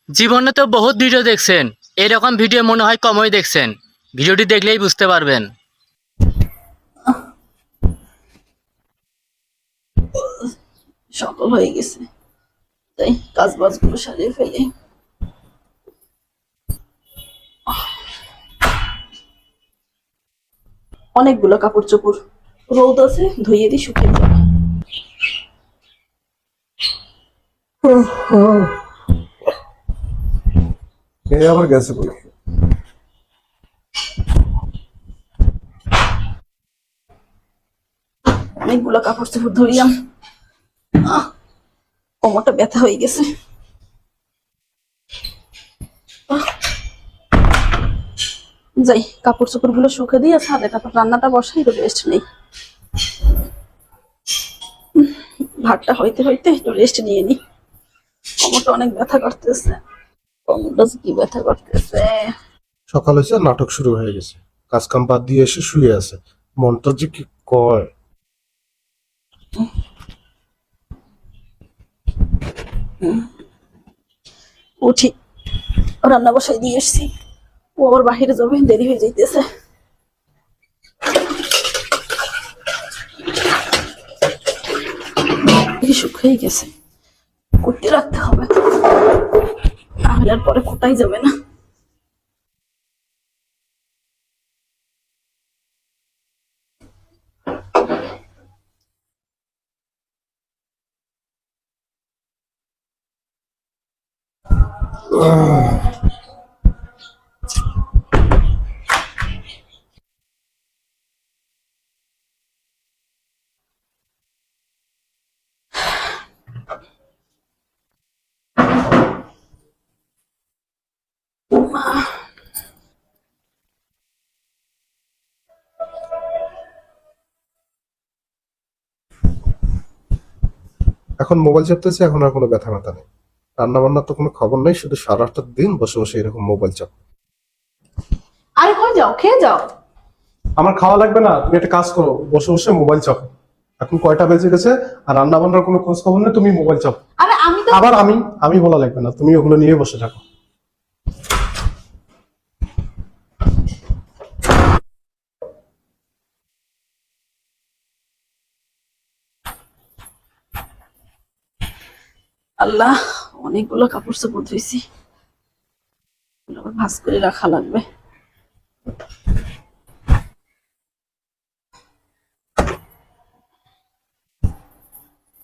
জীবনে তো বহুত ভিডিও দেখছেন, এরকম ভিডিও মনে হয় কমই দেখছেন। ভিডিওটি দেখলেই বুঝতে পারবেন। সকাল হয়ে গেছে, তাই কাজ বাজগুলো সারিয়ে ফেলি। অনেকগুলো কাপড় চোপড়, রোদ আছে, ধুইয়ে দিই, শুকিয়ে যাবে। আবার গেছে বলে অনেকগুলো কাপড় চোপড় ধরিয়াম, কোমরটা ব্যথা হয়ে গেছে। যাই কাপড় চোপড় গুলো শুকে দিয়ে ছাদে, তারপর রান্নাটা বসাই, একটু রেস্ট নেই। ভাতটা হইতে হইতে একটু রেস্ট নিয়ে নি। কোমরটা অনেক ব্যথা করতেছে, কোমরটা কি ব্যথা করতেছে। সকাল হয়েছে, নাটক শুরু হয়ে গেছে। কাজ কাম বাদ দিয়ে এসে শুয়ে আছে। মনটা যে কি কয়। উঠি, রান্না বসাই দিয়ে এসছি। ও আবার বাহিরে যাবে, দেরি হয়ে যাইতেছে। শুকিয়ে গেছে, কুটে রাখতে হবে, তাহলে আর পরে কোটাই যাবে না। এখন মোবাইল চাপতেছে, এখন আর কোনো ব্যথা ব্যথা নেই। রান্না বান্নার তো কোনো খবর নেই, শুধু সারাটা দিন বসে বসে এরকম মোবাইল চাপ। আরে কই যাও, খেয়ে যাও। আমার খাওয়া লাগবে না, তুমি একটা কাজ করো, বসে বসে মোবাইল চাপো। এখন কয়টা বেজে গেছে, আর রান্না বান্নার কোনো খোঁজ খবর নেই, তুমি মোবাইল চাপো। আরে আমি তো আবার আমি আমি বলা লাগবে না, তুমি ওগুলো নিয়ে বসে থাকো। আল্লাহ, অনেকগুলো কাপড় চোপড় ধুইছি, আবার ভাঁজ করে রাখা লাগবে।